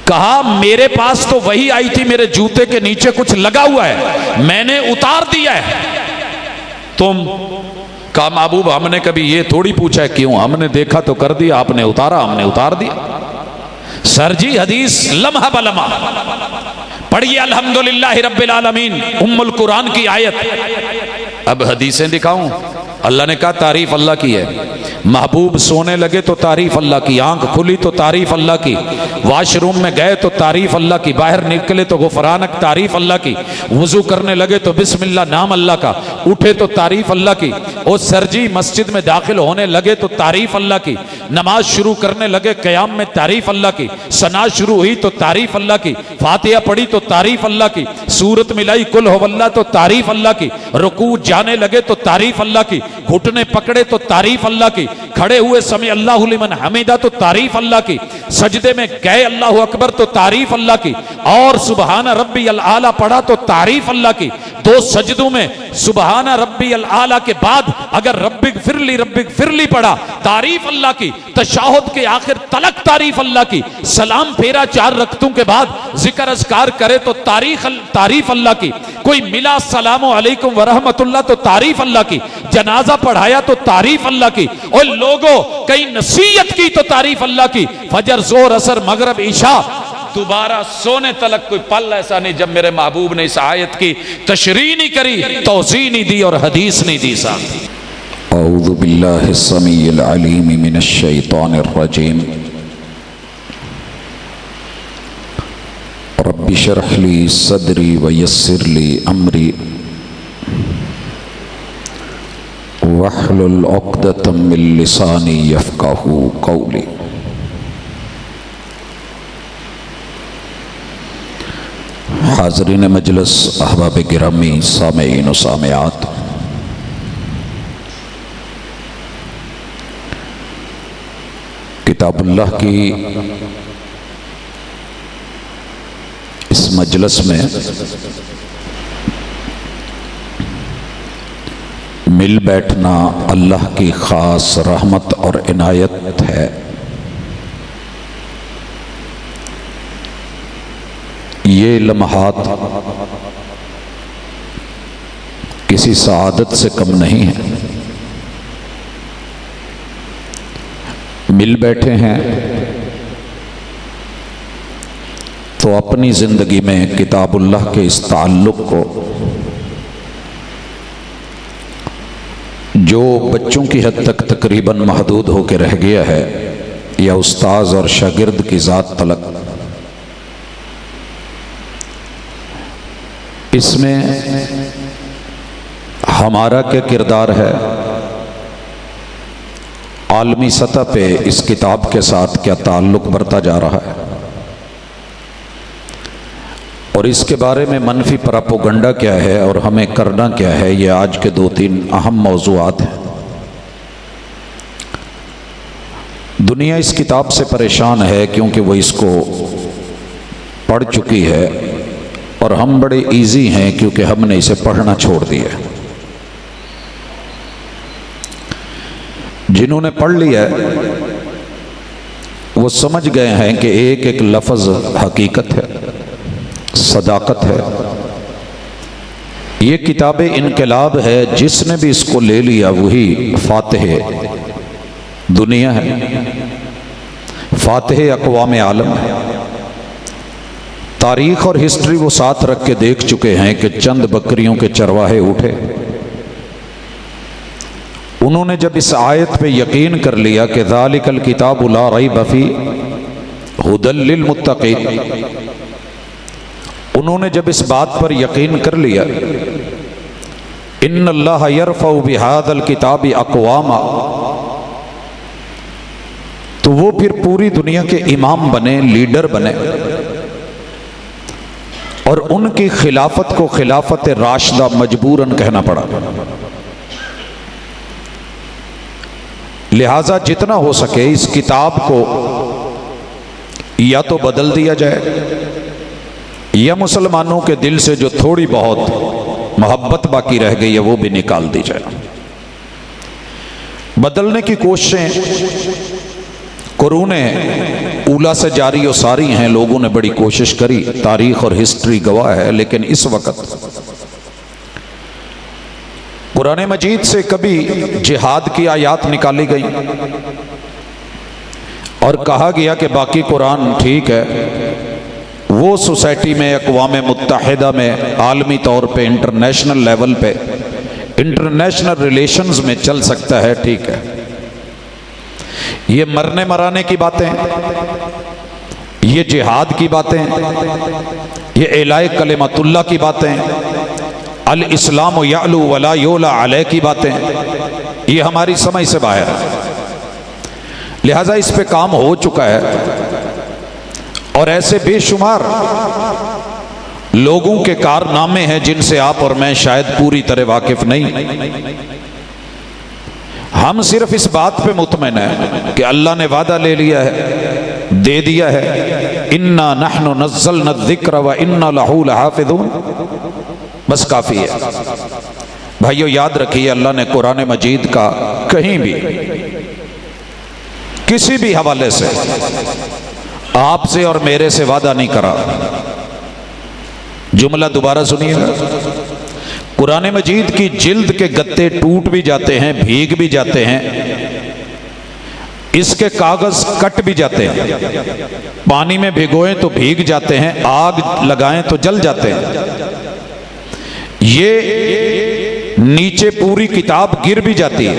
कहा मेरे पास तो वही आई थी, मेरे जूते के नीचे कुछ लगा हुआ है, मैंने उतार दिया है। तुम? कहा महबूब हमने कभी ये थोड़ी पूछा है क्यों, हमने देखा तो कर दिया, आपने उतारा हमने उतार दिया। सर जी हदीस लम्हा बलम्हा पढ़िए, अल्हम्दुलिल्लाह रब्बिल आलमीन उम्मुल कुरान की आयत। अब हदीसें दिखाऊं? अल्लाह ने कहा तारीफ अल्लाह की है। महबूब सोने लगे तो तारीफ अल्लाह की, आंख खुली तो तारीफ अल्लाह की, वाशरूम में गए तो तारीफ अल्लाह की, बाहर निकले तो गुफरानक तारीफ अल्लाह की, वुजू करने लगे तो बिस्मिल्लाह नाम अल्लाह का, उठे तो तारीफ अल्लाह की, और सरजी मस्जिद में दाखिल होने लगे तो तारीफ अल्लाह की, नमाज शुरू करने लगे क़याम में तारीफ अल्लाह की, सना शुरू हुई तो तारीफ अल्लाह की, फातिहा पढ़ी तो तारीफ अल्लाह की, सूरत मिलाई कुल हुवल्लाह तो तारीफ अल्लाह की, रुकू जाने लगे तो तारीफ अल्लाह की, घुटने पकड़े तो तारीफ अल्लाह की, खड़े हुए समय अल्लाहु लिमन हमीदा तो तारीफ अल्लाह की, सजदे में गए अल्लाहु अकबर तो तारीफ अल्लाह की, और सुबहाना रब्बी अल आला पढ़ा तो तारीफ अल्लाह की। दो सजदों में सुबहाना रब्बी अल आला के बाद अगर रब्बिक फिरली पढ़ा तारीफ अल्लाह की, तशहुद के आखिर तलक तारीफ अल्लाह की, सलाम फेरा 4 रकतों के बाद जिक्र अज़कार करे तो तारीफ अल्लाह की, कोई मिला सलामो अलैकुम व रहमतुल्लाह तो तारीफ अल्लाह की, जनाजा पढ़ाया तो तारीफ अल्लाह की, और लोगों कहीं नसीहत की तो तारीफ अल्लाह की। फजर जोर असर मगरब ईशा दोबारा सोने तलक कोई पल ऐसा नहीं जब मेरे महबूब ने इस आयत की तशरीह नहीं करी, तौज़ीह नहीं दी और हदीस नहीं दी। साहब औज़ु बिल्लाहि समीइल अलीम मिनश शैतानिर रजीम। रब्बि शरह ली सदरी व यस्सिर ली अमरी वहलुल उक़दतम मिन लिसानी यफ़क़हू क़ौली। हाज़रीन मजलिस, अहबाब गिरामी, सामेईन व सामेआत, किताबुल्लाह की इस मजलिस में मिल बैठना अल्लाह की ख़ास रहमत और इनायत है। ये लम्हात किसी सआदत से कम नहीं है। मिल बैठे हैं तो अपनी ज़िंदगी में किताबुल्लाह के इस ताल्लुक़ को, जो बच्चों की हद तक तकरीबन महदूद होकर रह गया है, या उस्ताज और शागिर्द की ज़ात तलक, इसमें हमारा क्या किरदार है, आलमी सतह पे इस किताब के साथ क्या ताल्लुक़ बरता जा रहा है, और इसके बारे में मनफी प्रोपेगेंडा क्या है और हमें करना क्या है, ये आज के 2-3 अहम मौज़ूआत हैं। दुनिया इस किताब से परेशान है क्योंकि वो इसको पढ़ चुकी है, और हम बड़े इजी हैं क्योंकि हमने इसे पढ़ना छोड़ दिया। जिन्होंने पढ़ लिया है वो समझ गए हैं कि एक एक लफ्ज़ हकीकत है, सदाकत है। ये किताब इनकलाब है, जिसने भी इसको ले लिया वही फातिह दुनिया है, फातिह अक़वाम आलम है। तारीख़ और हिस्ट्री वो साथ रख के देख चुके हैं कि चंद बकरियों के चरवाहे उठे, उन्होंने जब इस आयत पे यकीन कर लिया कि ज़ालिकल किताबु ला रैब फ़ीह हुदल लिल मुत्तक़ीन, उन्होंने जब इस बात पर यकीन कर लिया इन्नल्लाह यरफ़उ बिहाज़ल किताबि अक़वामा, तो वो फिर पूरी दुनिया के इमाम बने, लीडर बने, और उनकी खिलाफत को खिलाफत राशिदा मजबूरन कहना पड़ा। लिहाजा जितना हो सके इस किताब को या तो बदल दिया जाए, या मुसलमानों के दिल से जो थोड़ी बहुत मोहब्बत बाकी रह गई है वो भी निकाल दी जाए। बदलने की कोशिशें कुरूने ऊला से जारी और सारी हैं, लोगों ने बड़ी कोशिश करी, तारीख और हिस्ट्री गवाह है। लेकिन इस वक्त कुरान मजीद से कभी जिहाद की आयात निकाली गई और कहा गया कि बाकी कुरान ठीक है, वो सोसाइटी में, अक़वाम मुत्तहिदा में, आलमी तौर पे, इंटरनेशनल लेवल पे, इंटरनेशनल रिलेशंस में चल सकता है, ठीक है। ये मरने मराने की बातें, ये जिहाद की बातें, ये इलाए कलिमतुल्लाह की बातें, अल इस्लाम यालू वला योला अलैह की बातें, ये हमारी समझ से बाहर है। लिहाजा इस पे काम हो चुका है और ऐसे बेशुमार लोगों के कारनामे हैं जिनसे आप और मैं शायद पूरी तरह वाकिफ नहीं। हम सिर्फ इस बात पे मुतमइन है कि अल्लाह ने वादा ले लिया है, दे दिया है, इन्ना नहनु नज़्ज़लना ज़िक्र व इन्ना लहू लहाफ़िज़ून, बस काफ़ी है। भाइयों याद रखिए, अल्लाह ने कुरान मजीद का कहीं भी किसी भी हवाले से आपसे और मेरे से वादा नहीं करा। जुमला दोबारा सुनिएगा, कुरान मजीद की जिल्द के गत्ते टूट भी जाते हैं, भीग भी जाते हैं, इसके कागज कट भी जाते हैं, पानी में भिगोएं तो भीग जाते हैं, आग लगाएं तो जल जाते हैं, ये नीचे पूरी किताब गिर भी जाती है।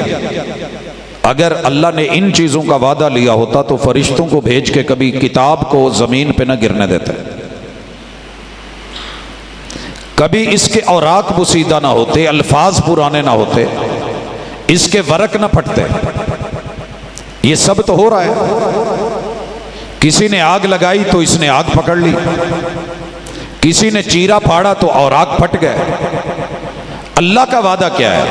अगर अल्लाह ने इन चीजों का वादा लिया होता तो फरिश्तों को भेज के कभी किताब को जमीन पे न गिरने देते, कभी इसके औराक बुसीदा ना होते, अल्फाज पुराने ना होते, इसके वरक ना फटते। ये सब तो हो रहा है। किसी ने आग लगाई तो इसने आग पकड़ ली, किसी ने चीरा फाड़ा तो औराक फट गए। अल्लाह का वादा क्या है?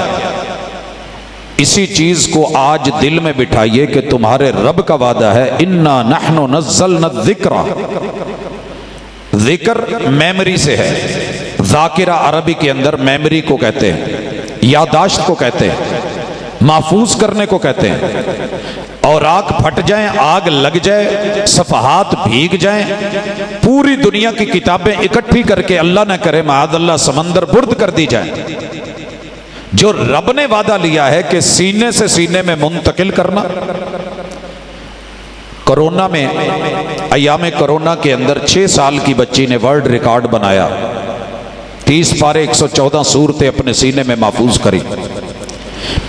इसी चीज को आज दिल में बिठाइए कि तुम्हारे रब का वादा है, इन्ना नहनु नज़्ज़लना ज़िक्रा। जिक्र मेमोरी से है, ज़ाकिरा अरबी के अंदर मेमोरी को कहते हैं, यादाश्त को कहते हैं, महफूज करने को कहते हैं। और आग फट जाए, आग लग जाए, सफ़हात भीग जाएं, पूरी दुनिया की किताबें इकट्ठी करके अल्लाह न करे माअज़ल्लाह समंदर बुर्द कर दी जाए। जो रब ने वादा लिया है कि सीने से सीने में मुंतकिल करना। कोरोना में, अयाम कोरोना के अंदर 6 साल की बच्ची ने वर्ल्ड रिकॉर्ड बनाया, 30 पारे 114 सूरतें अपने सीने में महफूज करी।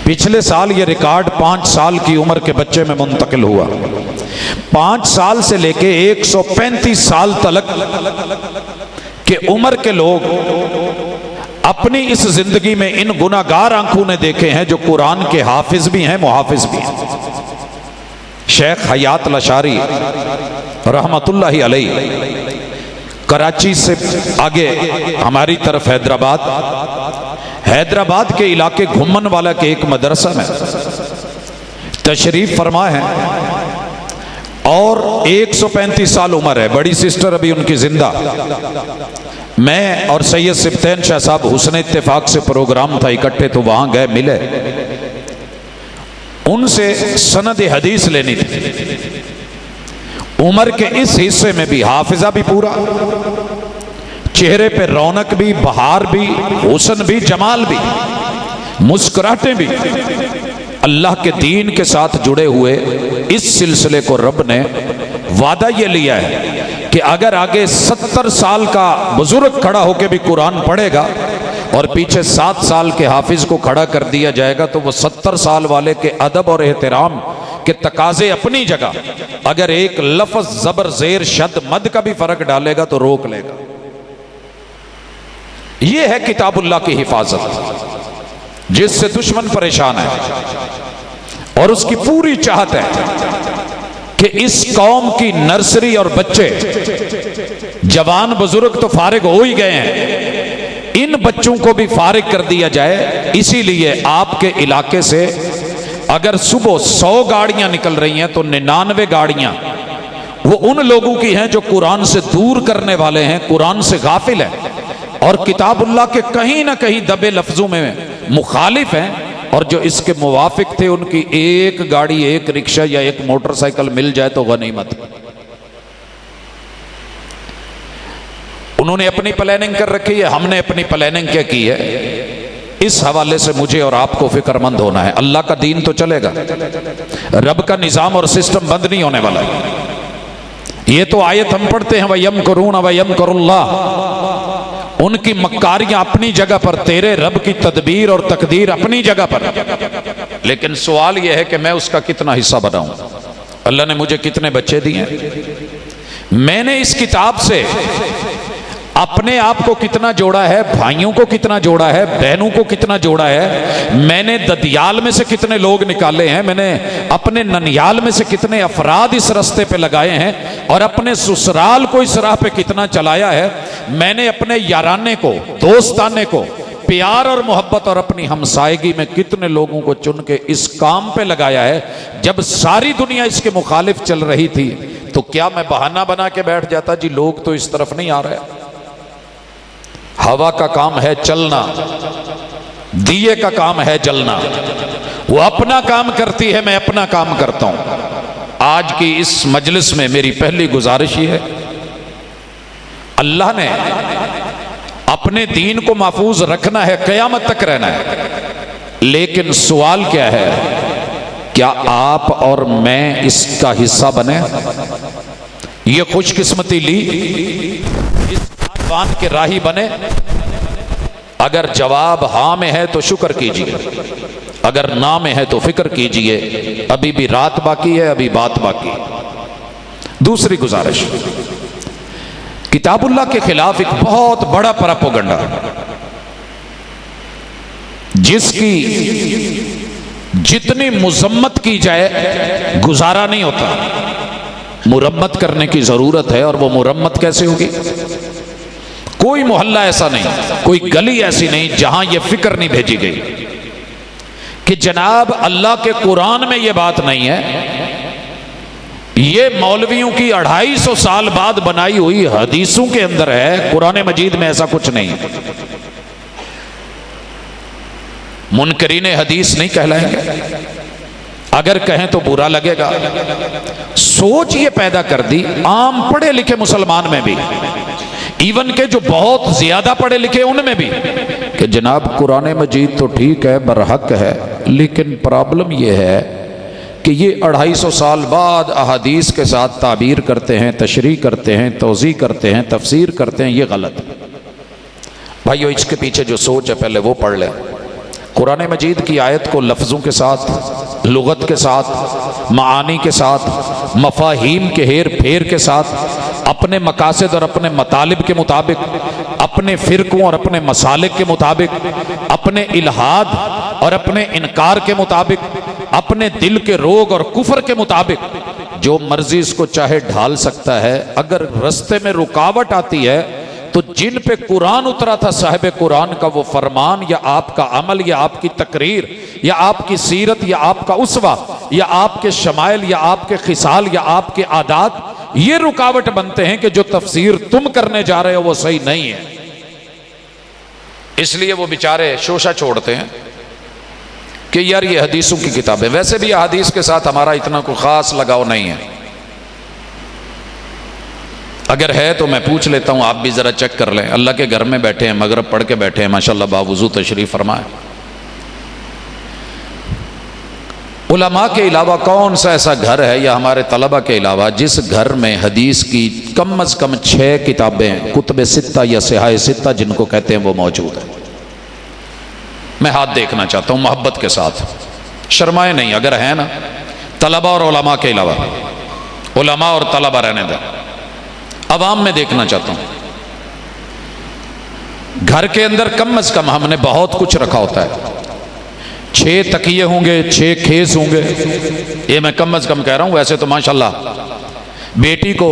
पिछले साल ये रिकॉर्ड 5 साल की उम्र के बच्चे में मुंतकिल हुआ। 5 साल से लेके 135 साल तक के उम्र के लोग अपनी इस जिंदगी में इन गुनाहगार आंखों ने देखे हैं जो कुरान के हाफिज भी हैं, मुहाफिज भी हैं। शेख हयात लशारी रहमतुल्लाहि अलैह कराची से आगे हमारी तरफ हैदराबाद के इलाके घुमन वाला के एक मदरसा में तशरीफ फरमा है और 135 साल उम्र है। बड़ी सिस्टर अभी उनकी जिंदा। मैं और सैयद सिब्तैन शाह साहब हुस्न इत्तेफाक से प्रोग्राम था, इकट्ठे तो वहां गए, मिले, उनसे सनद हदीस लेनी थी। उम्र के इस हिस्से में भी हाफिजा भी पूरा, चेहरे पे रौनक भी, बहार भी, हुस्न भी, जमाल भी, मुस्कुराहटें भी। अल्लाह के दीन के साथ जुड़े हुए इस सिलसिले को रब ने वादा ये लिया है कि अगर आगे 70 साल का बुजुर्ग खड़ा होकर भी कुरान पढ़ेगा और पीछे 7 साल के हाफिज को खड़ा कर दिया जाएगा तो वो 70 साल वाले के अदब और एहतराम के तकाजे अपनी जगह, अगर एक लफ्ज जबर जेर शद मद का भी फर्क डालेगा तो रोक लेगा। ये है किताबुल्लाह की हिफाजत जिससे दुश्मन परेशान है और उसकी पूरी चाहत है कि इस कौम की नर्सरी और बच्चे, जवान बुजुर्ग तो फारिग हो ही गए हैं, इन बच्चों को भी फारिग कर दिया जाए। इसीलिए आपके इलाके से अगर सुबह 100 गाड़ियां निकल रही हैं तो 99 गाड़ियां वो उन लोगों की हैं जो कुरान से दूर करने वाले हैं, कुरान से गाफिल हैं और किताबुल्लाह के कहीं ना कहीं दबे लफ्जों में मुखालिफ हैं। और जो इसके मुवाफिक थे उनकी एक गाड़ी, एक रिक्शा या एक मोटरसाइकिल मिल जाए तो गनीमत। उन्होंने अपनी प्लानिंग कर रखी है, हमने अपनी प्लानिंग क्या की है। इस हवाले से मुझे और आपको फिक्रमंद होना है। अल्लाह का दीन तो चलेगा, रब का निजाम और सिस्टम बंद नहीं होने वाला है। ये तो आयत हम पढ़ते हैं, वयम करून वयम करुल्लाह, उनकी मक्कारियां अपनी जगह पर, तेरे रब की तदबीर और तकदीर अपनी जगह पर। लेकिन सवाल यह है कि मैं उसका कितना हिस्सा बनाऊं। अल्लाह ने मुझे कितने बच्चे दिए, मैंने इस किताब से अपने आप को कितना जोड़ा है, भाइयों को कितना जोड़ा है, बहनों को कितना जोड़ा है, मैंने ददियाल में से कितने लोग निकाले हैं, मैंने अपने ननियाल में से कितने अफराद इस रास्ते पे लगाए हैं, और अपने ससुराल को इस राह पे कितना चलाया है। मैंने अपने याराने को, दोस्ताने को, प्यार और मोहब्बत और अपनी हमसायगी में कितने लोगों को चुन के इस काम पे लगाया है। जब सारी दुनिया इसके मुखालिफ चल रही थी तो क्या मैं बहाना बना के बैठ जाता, जी लोग तो इस तरफ नहीं आ रहे। हवा का काम है चलना, दिए का काम है जलना। वो अपना काम करती है, मैं अपना काम करता हूं। आज की इस मजलिस में मेरी पहली गुजारिश ही है, अल्लाह ने अपने दीन को महफूज रखना है, कयामत तक रहना है। लेकिन सवाल क्या है, क्या आप और मैं इसका हिस्सा बने? ये खुशकिस्मती ली, इस कारवान के राही बने? अगर जवाब हां में है तो शुक्र कीजिए, अगर ना में है तो फिक्र कीजिए। अभी भी रात बाकी है, अभी बात बाकी है। दूसरी गुजारिश, किताबुल्लाह के खिलाफ एक बहुत बड़ा प्रोपेगेंडा जिसकी जितनी मुजम्मत की जाए गुजारा नहीं होता, मुरम्मत करने की जरूरत है। और वो मुरम्मत कैसे होगी? कोई मोहल्ला ऐसा नहीं, कोई गली ऐसी नहीं जहां यह फिक्र नहीं भेजी गई कि जनाब अल्लाह के कुरान में यह बात नहीं है, ये मौलवियों की 250 साल बाद बनाई हुई हदीसों के अंदर है, कुरान मजीद में ऐसा कुछ नहीं है। मुनकरीन हदीस नहीं कहलाएंगे, अगर कहें तो बुरा लगेगा। सोच ये पैदा कर दी आम पढ़े लिखे मुसलमान में भी, इवन के जो बहुत ज्यादा पढ़े लिखे उनमें भी, कि जनाब कुरान मजीद तो ठीक है, बरहक है, लेकिन प्रॉब्लम यह है कि ये 250 साल बाद अहादीस के साथ ताबीर करते हैं, तशरीह करते हैं, तौज़ी करते हैं, तफसीर करते हैं, ये गलत है। भाइयों, इसके पीछे जो सोच है पहले वो पढ़ लें। कुरान मजीद की आयत को लफ्ज़ों के साथ, लुगत के साथ, मानी के साथ, मफाहीम के हेर फेर के साथ, अपने मकासद और अपने मतालिब के मुताबिक, अपने फ़िरकों और अपने मसालिक के मुताबिक, अपने इल्हाद और अपने इनकार के मुताबिक, अपने दिल के रोग और कुफर के मुताबिक जो मर्जी इसको चाहे ढाल सकता है। अगर रास्ते में रुकावट आती है तो जिन पे कुरान उतरा था, साहिब कुरान का वो फरमान या आपका अमल या आपकी तकरीर या आपकी सीरत या आपका उसवा या आपके शमाइल या आपके खिसाल या आपके आदात, ये रुकावट बनते हैं कि जो तफसीर तुम करने जा रहे हो वो सही नहीं है। इसलिए वो बेचारे शोशा छोड़ते हैं कि यार ये हदीसों की किताबें। वैसे भी हदीस के साथ हमारा इतना कोई खास लगाव नहीं है, अगर है तो मैं पूछ लेता हूं, आप भी जरा चेक कर लें। अल्लाह के घर में बैठे हैं, मगरब पढ़ के बैठे हैं, माशाल्लाह बावुजू तशरीफ फरमाए। उलमा के अलावा कौन सा ऐसा घर है, या हमारे तलबा के अलावा, जिस घर में हदीस की कम अज कम 6 किताबें, कुतुब सित्ता या सिहाए सित्ता जिनको कहते हैं, वो मौजूद है? मैं हाथ देखना चाहता हूं मोहब्बत के साथ, शर्माए नहीं। अगर है ना, तलबा और उलमा के अलावा, उलमा और तलबा रहने दें, अवाम में देखना चाहता हूं। घर के अंदर कम अज कम हमने बहुत कुछ रखा होता है, 6 तकिए होंगे, 6 खेस होंगे, ये मैं कम अज कम कह रहा हूं। वैसे तो माशाल्लाह बेटी को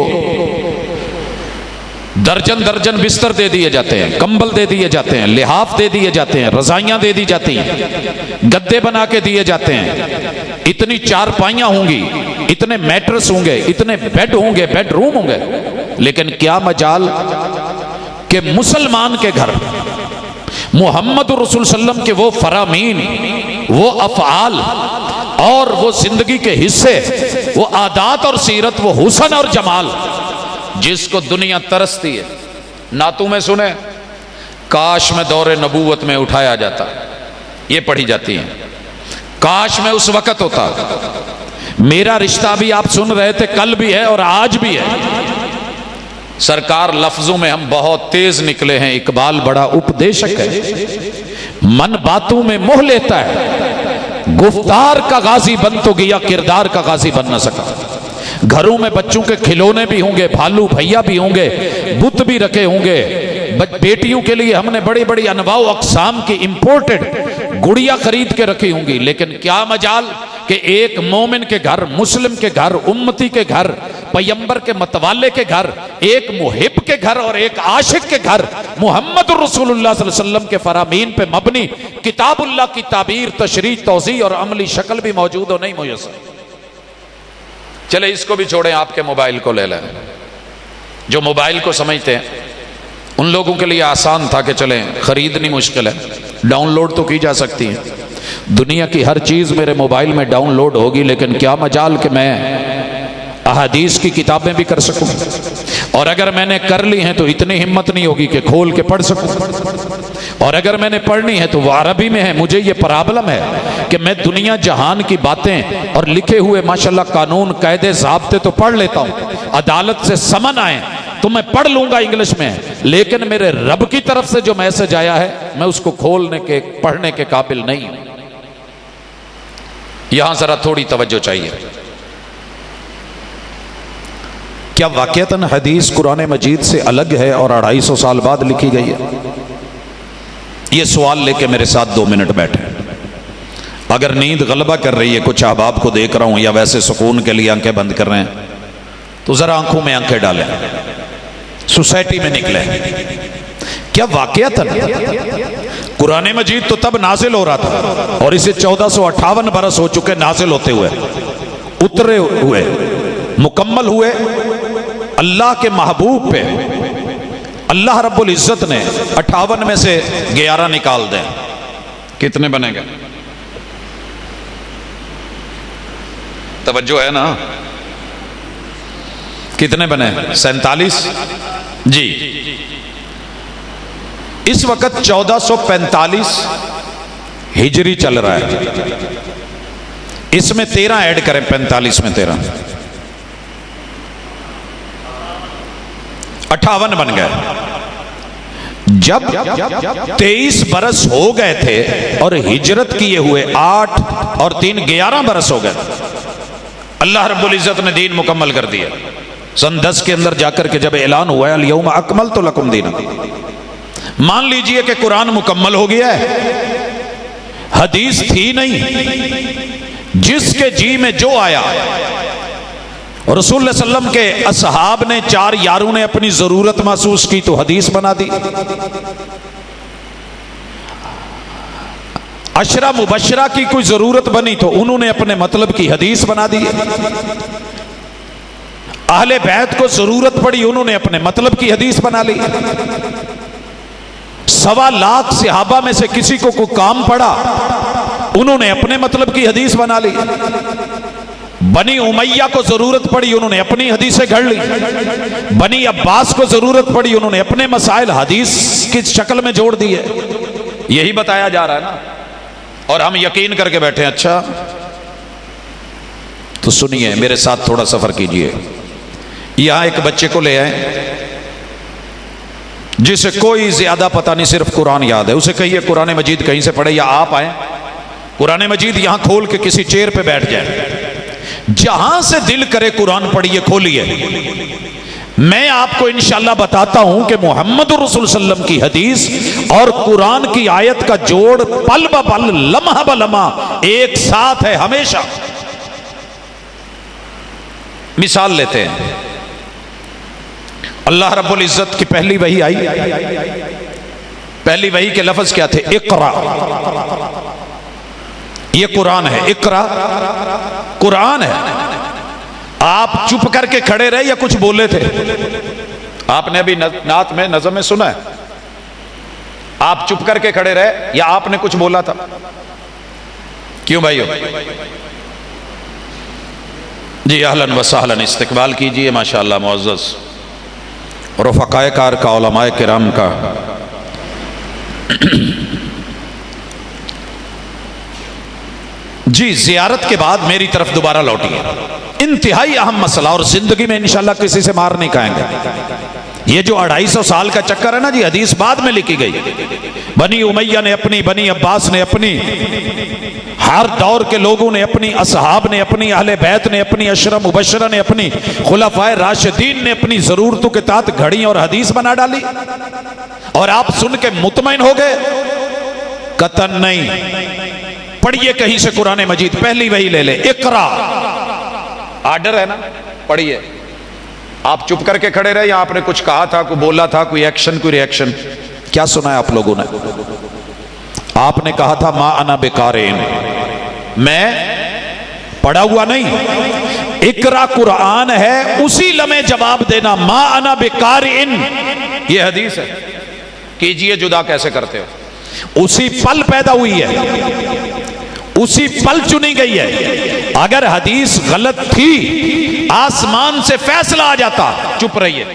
दर्जन दर्जन बिस्तर दे दिए जाते हैं, कंबल दे दिए जाते हैं, लिहाफ दे दिए जाते हैं, रजाइयां दे दी जाती हैं, गद्दे बना के दिए जाते हैं, इतनी चारपाइयां होंगी, इतने मैट्रेस होंगे, इतने बेड होंगे, बेडरूम होंगे। लेकिन क्या मजाल कि मुसलमान के घर मोहम्मद रसूल सल्लम के वो फरामीन, वो अफ़आल और वो जिंदगी के हिस्से, वो आदात और सीरत, वो हुस्न और जमाल जिसको दुनिया तरसती है, नातू में सुने, काश में दौरे नबूवत में उठाया जाता, ये पढ़ी जाती है। काश में उस वक्त होता। मेरा रिश्ता भी आप सुन रहे थे, कल भी है और आज भी है। सरकार लफ्जों में हम बहुत तेज निकले हैं। इकबाल बड़ा उपदेशक है। मन बातों में मोह लेता है, गुफ्तार का गाजी बन तो गया, किरदार का गाजी बन न सका। घरों में बच्चों के खिलौने भी होंगे, भालू भैया भी होंगे, बुत भी रखे होंगे। बेटियों के लिए हमने बड़ी बड़ी अनवाउ अकसाम की इंपोर्टेड गुड़िया खरीद के रखी होंगी, लेकिन क्या मजाल कि एक मोमिन के घर, मुस्लिम के घर, उम्मती के घर, पैगंबर के मतवाले के घर, एक मुहिब के घर और एक आशिक के घर, मुहम्मद रसूलुल्लाह सल्लल्लाहु अलैहि वसल्लम के फरामीन पे मबनी किताबुल्लाह की ताबीर, तशरीह, तौज़ीह और अमली शक्ल भी मौजूद हो नहीं मुयस्सर। चले इसको भी छोड़ें, आपके मोबाइल को ले लें। जो मोबाइल को समझते हैं उन लोगों के लिए आसान था कि चलें खरीदनी मुश्किल है, डाउनलोड तो की जा सकती है। दुनिया की हर चीज़ मेरे मोबाइल में डाउनलोड होगी, लेकिन क्या मजाल कि मैं अहादीस की किताबें भी कर सकूं। और अगर मैंने कर ली हैं तो इतनी हिम्मत नहीं होगी कि खोल के पढ़ सकूं। और अगर मैंने पढ़नी है तो वो अरबी में है। मुझे ये प्रॉब्लम है कि मैं दुनिया जहान की बातें और लिखे हुए माशाल्लाह कानून, कायदे, ज़ाब्ते तो पढ़ लेता हूँ। अदालत से समन आए तो मैं पढ़ लूंगा इंग्लिश में, लेकिन मेरे रब की तरफ से जो मैसेज आया है मैं उसको खोलने के, पढ़ने के काबिल नहीं हूं। यहां जरा थोड़ी तवज्जो चाहिए। क्या वाकईतन हदीस कुरान मजीद से अलग है और 250 साल बाद लिखी गई है? ये सवाल लेके मेरे साथ 2 मिनट बैठे। अगर नींद गलबा कर रही है, कुछ अहबाब को देख रहा हूं या वैसे सुकून के लिए आंखें बंद कर रहे हैं, तो जरा आंखों में आंखें डालें, सोसाइटी में निकले। क्या वाकईतन कुरान मजीद तो तब नाजिल हो रहा था और इसे 1458 बरस हो चुके नाजिल होते हुए, उतरे हुए, मुकम्मल हुए। अल्लाह के महबूब पे अल्लाह रब्बुल इज्जत ने 58 में से 11 निकाल दें, कितने बनेंगे? तवज्जो है ना? कितने बने? 47 जी। इस वक्त 1445 हिजरी चल रहा है। इसमें 13 ऐड करें, 45 में 13, 58 बन गए। जब 23 बरस हो गए थे और हिजरत किए हुए 8 और 3 11 बरस हो गए, अल्लाह रब्बुल इज्जत ने दीन मुकम्मल कर दिया। सन 10 के अंदर जाकर के जब ऐलान हुआ अल यौम अकमलतु लकुम दीनकुम, मान लीजिए कि कुरान मुकम्मल हो गया है। हदीस थी नहीं, जिसके जी में जो आया। रसूल सल्लल्लाहु अलैहि वसल्लम के असहाब ने, 4 यारों ने अपनी जरूरत महसूस की तो हदीस बना दी। अशरा मुबशरा की कोई जरूरत बनी तो उन्होंने अपने मतलब की हदीस बना दी। अहले बैत को जरूरत पड़ी, उन्होंने अपने मतलब की हदीस बना ली। 1.25 लाख सहाबा में से किसी को कोई काम पड़ा, उन्होंने अपने मतलब की हदीस बना ली। बनी उमैया को जरूरत पड़ी, उन्होंने अपनी हदीसें घड़ ली। बनी अब्बास को जरूरत पड़ी, उन्होंने अपने मसाइल हदीस की शक्ल में जोड़ दिए। यही बताया जा रहा है ना, और हम यकीन करके बैठे हैं। अच्छा तो सुनिए, मेरे साथ थोड़ा सफर कीजिए। यहां एक बच्चे को ले आए जिसे कोई ज्यादा पता नहीं, सिर्फ कुरान याद है। उसे कहिए कुरान मजीद कहीं से पढ़े, या आप आए कुरान मजीद यहां खोल के किसी चेयर पे बैठ जाए, जहां से दिल करे कुरान पढ़िए, खोलिए। मैं आपको इंशाल्लाह बताता हूं कि मोहम्मद रसूल सल्लम की हदीस और कुरान की आयत का जोड़ पल ब पल, लम्हा ब लम्हा एक साथ है हमेशा। मिसाल लेते हैं, अल्लाह रब्बुल इज्जत की पहली वही आई। पहली वही के लफ्ज क्या थे? इकरा। ये कुरान है, इकरा कुरान है। आप चुप करके खड़े रहे या कुछ बोले थे? आपने अभी नात में, नज़म में सुना है, आप चुप करके खड़े रहे या आपने कुछ बोला था? क्यों भाइयों? जी अहलन व सहलन, इस्तकबाल कीजिए। माशाअल्लाह मुअज़्ज़ज़ रफ़क़ाए कार का, उलमाए किराम का, जी ज़ियारत के बाद मेरी तरफ दोबारा लौटिए। इंतहाई अहम मसला, और जिंदगी में इंशाल्लाह किसी से मार नहीं खाएंगे। ये जो 250 साल का चक्कर है ना जी, हदीस बाद में लिखी गई। बनी उमैया ने अपनी, बनी अब्बास ने अपनी, हर दौर के लोगों ने अपनी, असहाब ने अपनी, अहले बैत ने अपनी, अशरा मुबशरा ने अपनी, खुलफाए राशिदीन ने अपनी जरूरतों के तहत घड़ी और हदीस बना डाली, और आप सुन के मुतमईन हो गए? कतन नहीं। पढ़िए कहीं से कुरान मजीद, पहली वही ले ले, इकरा, आर्डर है ना, पढ़िए। आप चुप करके खड़े रहे, या आपने कुछ कहा था, कोई बोला था, कोई एक्शन, कोई रिएक्शन? क्या सुना है आप लोगों ने? आपने कहा था मा अना बेकारेन, मैं पढ़ा हुआ नहीं। इकरा कुरान है, उसी लम्हे जवाब देना, मा अना बेकारेन। ये हदीस है, कीजिए जुदा कैसे करते हो। उसी पल पैदा हुई है, उसी पल चुनी गई है। अगर हदीस गलत थी, आसमान से फैसला आ जाता, चुप रहिए।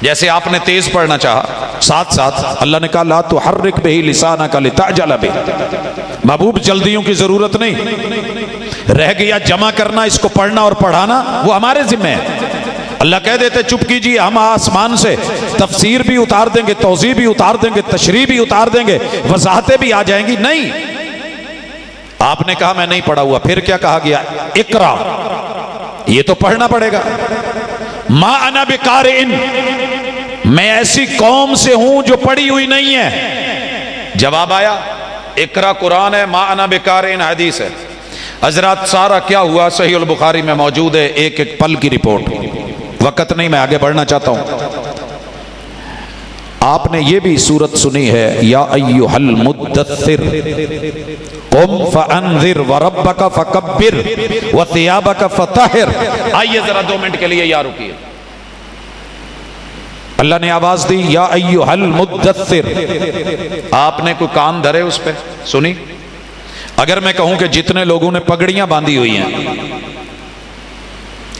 जैसे आपने तेज पढ़ना चाहा, साथ साथ अल्लाह ने कहा ला तुहर्रिक बिही लिसानका लिताजल बिही। महबूब जल्दियों की जरूरत नहीं, रह गया जमा करना, इसको पढ़ना और पढ़ाना वो हमारे जिम्मे है। अल्लाह कह देते चुप कीजिए, हम आसमान से तफसीर भी उतार देंगे, तौज़ी भी उतार देंगे, तशरीह भी उतार देंगे, वजाहतें भी आ जाएंगी। नहीं, आपने कहा मैं नहीं पढ़ा हुआ, फिर क्या कहा गया? इकरा, ये तो पढ़ना पड़ेगा। मा अना बिकारिन, मैं ऐसी कौम से हूं जो पढ़ी हुई नहीं है। जवाब आया, इकरा कुरान है, मा अना बिकारिन हदीस है। हजरत सारा क्या हुआ सही अल बुखारी में मौजूद है, एक एक पल की रिपोर्ट। वक्त नहीं, मैं आगे बढ़ना चाहता हूं। आपने ये भी सूरत सुनी है, या अय्युहल मुद्दस्सिर कुम फअंज़िर व रब्बका फकब्बिर व थियाबका फतहिर। आइए जरा 2 मिनट के लिए यहाँ रुकिए। अल्लाह ने आवाज दी, या अय्युहल मुद्दस्सिर। आपने कोई कान धरे उस पे, सुनी? अगर मैं कहूं कि जितने लोगों ने पगड़ियां बांधी हुई हैं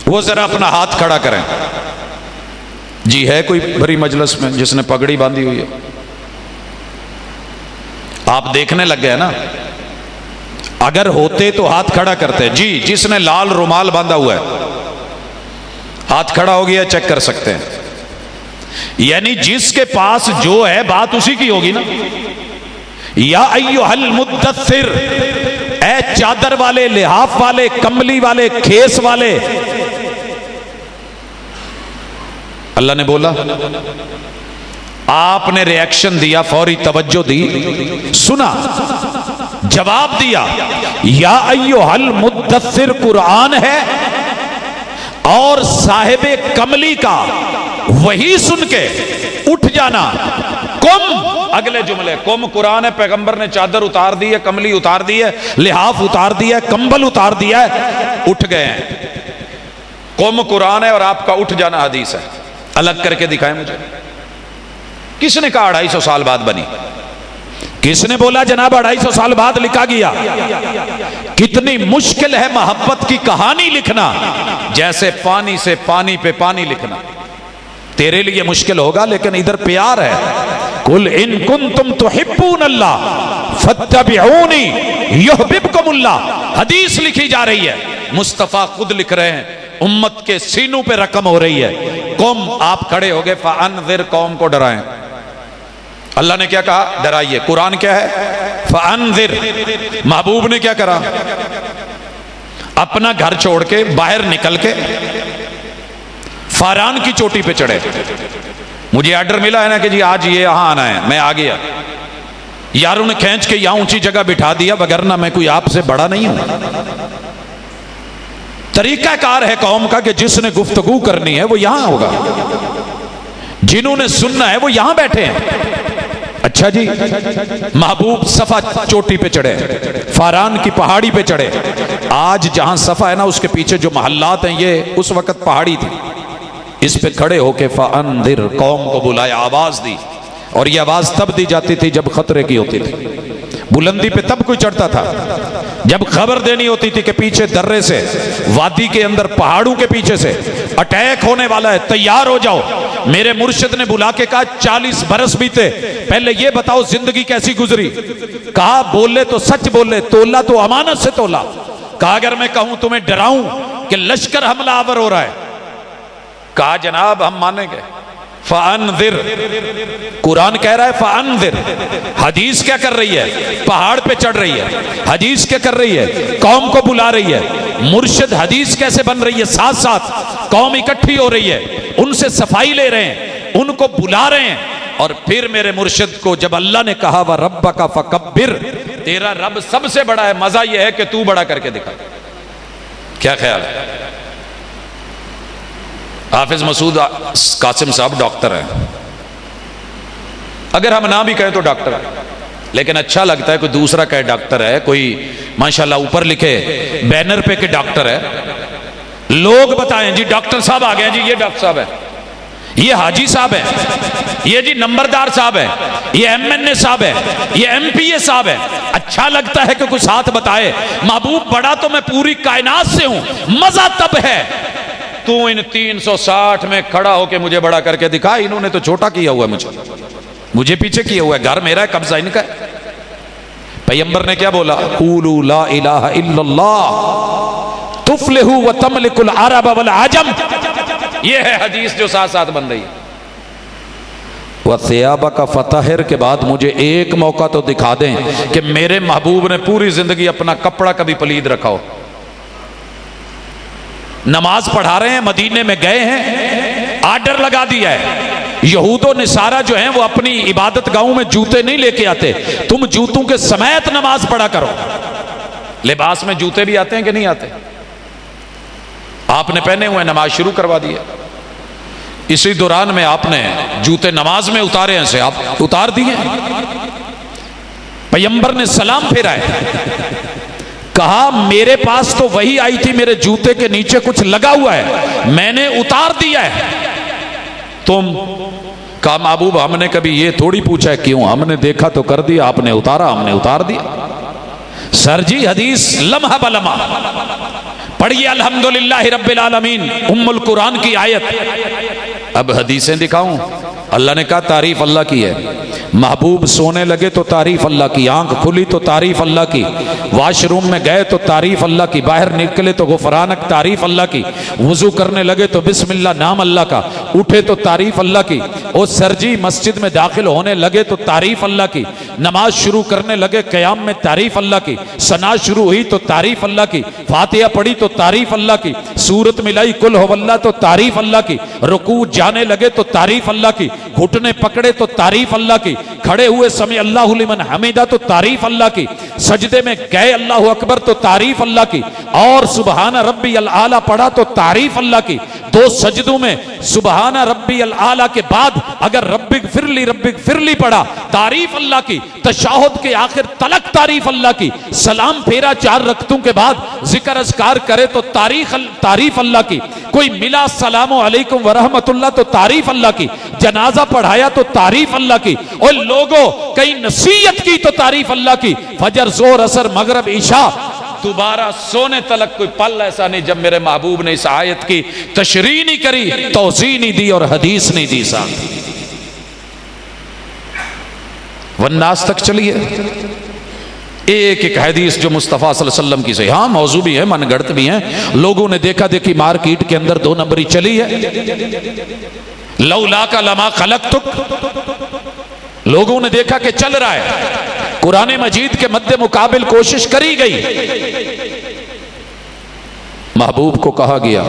वो जरा अपना हाथ खड़ा करें। जी है कोई बड़ी मजलिस में जिसने पगड़ी बांधी हुई है? आप देखने लग गए ना? अगर होते तो हाथ खड़ा करते। जी, जिसने लाल रुमाल बांधा हुआ है हाथ खड़ा हो गया, चेक कर सकते हैं। यानी जिसके पास जो है बात उसी की होगी ना। या अय्युहल मुद्दस्सिर, ऐ चादर वाले, लिहाफ वाले, कमली वाले, खेस वाले। अल्लाह ने बोला, आपने रिएक्शन दिया, फौरी तवज्जो दी, सुना, जवाब दिया। या अय्युहल मुद्दस्सिर कुरान है, और साहिबे कमली का वही सुन के उठ जाना। कुम, अगले जुमले, कुम कुरान है, पैगंबर ने चादर उतार दी है, कमली उतार दी है, लिहाफ उतार दिया है, कंबल उतार दिया है, उठ गए हैं। कुम कुरान है और आपका उठ जाना हदीस है। अलग करके दिखाएं मुझे। किसने कहा 250 साल बाद बनी? किसने बोला जनाब 250 साल बाद लिखा गया? कितनी मुश्किल है मोहब्बत की कहानी लिखना, जैसे पानी से पानी पे पानी लिखना। तेरे लिए मुश्किल होगा, लेकिन इधर प्यार है। कुल इन कुंतुम तुहिब्बूनल्लाह फत्तबिऊनी युहब्बुकुमुल्लाह। हदीस लिखी जा रही है, मुस्तफा खुद लिख रहे हैं, उम्मत के सीनों पे रकम हो रही है। कौम, आप खड़े हो गए, फअनज़िर, कौम को डराएं। अल्लाह ने क्या कहा? डराइए। कुरान क्या है? फअनज़िर। महबूब ने क्या करा? अपना घर छोड़ के बाहर निकल के फारान की चोटी पे चढ़े। मुझे ऑर्डर मिला है ना कि जी आज ये यहां आना है, मैं आ गया। यारों ने खींच के यहां ऊंची जगह बिठा दिया, वगरना मैं कोई आपसे बड़ा नहीं हूं। तरीकाकार है कौम का कि जिसने गुफ्तगू करनी है वो यहां होगा, जिन्होंने सुनना है वो यहां बैठे हैं। अच्छा जी, महबूब सफा चोटी पे चढ़े, फारान की पहाड़ी पे चढ़े। आज जहां सफा है ना, उसके पीछे जो महल्लात हैं, ये उस वक्त पहाड़ी थी। इस पे खड़े होके फअनज़िर, कौम को बुलाया, आवाज दी। और ये आवाज तब दी जाती थी जब खतरे की होती थी। बुलंदी पे तब कोई चढ़ता था जब खबर देनी होती थी कि पीछे दर्रे से, वादी के अंदर पहाड़ों के पीछे से अटैक होने वाला है, तैयार हो जाओ। मेरे मुर्शिद ने बुला के कहा 40 बरस बीते, पहले ये बताओ जिंदगी कैसी गुजरी। कहा बोले तो सच बोले, तोला तो अमानत से तोला। कहा अगर मैं कहूं तुम्हें डराऊं कि लश्कर हमलावर हो रहा है, कहा जनाब हम मानेंगे। फ़अन्ज़िर, कुरान कह रहा है फ़अन्ज़िर। हदीस क्या कर रही है? पहाड़ पे चढ़ रही है। हदीस क्या कर रही है? कौम को बुला रही है। मुर्शिद हदीस कैसे बन रही है? साथ साथ कौम इकट्ठी हो रही है, उनसे सफाई ले रहे हैं, उनको बुला रहे हैं। और फिर मेरे मुर्शिद को जब अल्लाह ने कहा व रब्बका फकब्बिर, तेरा रब सबसे बड़ा है, मजा यह है कि तू बड़ा करके दिखा। क्या ख्याल है? हाफिज मसूद कासिम साहब डॉक्टर हैं, अगर हम ना भी कहें तो डॉक्टर है, लेकिन अच्छा लगता है कोई दूसरा कहे डॉक्टर है, कोई माशाल्लाह ऊपर लिखे बैनर पे के डॉक्टर है। लोग बताएं जी डॉक्टर साहब आ गए जी, ये डॉक्टर साहब है, ये हाजी साहब है, ये जी नंबरदार साहब है, ये एमएनए साहब है, ये एमपीए साहब है। अच्छा लगता है कि कुछ हाथ बताए। महबूब बड़ा तो मैं पूरी कायनात से हूं, मजा तब है तू इन 360 में खड़ा होके मुझे बड़ा करके दिखा। इन्होंने तो छोटा किया हुआ है, मुझे पीछे किया हुआ है, घर मेरा है, कब्जा इनका है। पैगंबर ने क्या बोला? कूलू ला इलाहा इल्लल्लाह तुफ्लिहू व तमलिकुल अरब वल अजम। ये है हदीस जो साथ साथ बन रही है। व सियाबा का फतहर के बाद मुझे एक मौका तो दिखा दें कि मेरे महबूब ने पूरी जिंदगी अपना कपड़ा कभी पलीद रखा हो। नमाज पढ़ा रहे हैं, मदीने में गए हैं, आर्डर लगा दिया है। यहूदो निसारा जो हैं वो अपनी इबादत गाहों में जूते नहीं लेके आते, तुम जूतों के समेत नमाज पढ़ा करो। लिबास में जूते भी आते हैं कि नहीं आते? आपने पहने हुए नमाज शुरू करवा दी है। इसी दौरान में आपने जूते नमाज में उतारे हैं से आप उतार दिए। पैगंबर ने सलाम फेरा है, कहा मेरे पास तो वही आई थी, मेरे जूते के नीचे कुछ लगा हुआ है, मैंने उतार दिया है। तुम? कहा महबूब हमने कभी ये थोड़ी पूछा है क्यों, हमने देखा तो कर दिया, आपने उतारा हमने उतार दिया। सर जी हदीस लम्हा बलम्हा पढ़िए, अल्हम्दुलिल्लाह रब्बिल आलमीन उम्मुल कुरान की आयत। अब हदीसें दिखाऊं? अल्लाह ने कहा तारीफ अल्लाह की है। महबूब सोने लगे तो तारीफ अल्लाह की, आंख खुली तो तारीफ अल्लाह की, वाशरूम में गए तो तारीफ अल्लाह की, बाहर निकले तो गुफरानक तारीफ अल्लाह की, वुजू करने लगे तो बिस्मिल्लाह नाम अल्लाह का, उठे तो तारीफ अल्लाह की, और सरजी मस्जिद में दाखिल होने लगे तो तारीफ अल्लाह की, नमाज शुरू करने लगे क़याम में तारीफ अल्लाह की, सना शुरू हुई तो तारीफ अल्लाह की, फातिहा पढ़ी तो तारीफ अल्लाह की, सूरत मिलाई कुल हुवल्लाह तो तारीफ अल्लाह की, रुकू जाने लगे तो तारीफ अल्लाह की, घुटने पकड़े तो तारीफ अल्लाह की, खड़े हुए समय अल्लाहु लिमन हमीदा तो तारीफ अल्लाह की, सजदे में गए अल्लाहु अकबर तो तारीफ अल्लाह की, और सुबहाना रब्बी अल आला पढ़ा तो तारीफ अल्लाह की। दो सजदों में सुबहाना रब्बी अल आला के बाद अगर रब्बिक फिरली पढ़ा तारीफ अल्लाह की, तशहुद के आखिर तलक तारीफ अल्लाह की, सलाम फेरा 4 रकतों के बाद जिक्र अज़कार करे तो तारीफ अल्लाह की, कोई मिला सलामो अलैकुम व रहमतुल्लाह तो तारीफ अल्लाह की, जनाजा पढ़ाया तो तारीफ अल्लाह की, और लोगों कई नसीहत की तो तारीफ अल्लाह की। फजर जोर असर मगरब ईशा दोबारा सोने तलक कोई पल ऐसा नहीं जब मेरे महबूब ने इस आयत की तशरीह नहीं करी, तौज़ीह नहीं दी और हदीस नहीं दी साथ। वन्नास तक चलिए, एक एक हदीस जो मुस्तफ़ा सल्लल्लाहु अलैहि वसल्लम की सही, हाँ मौजू भी है, मनगढ़ंत भी हैं, लोगों ने देखा देखी मार्केट के अंदर 2 नंबरी चली है। लौला का लमा खलक़तुक, लोगों ने देखा कि चल रहा है, कुरान मजीद के मद्दे मुकाबिल कोशिश करी गई। महबूब को कहा गया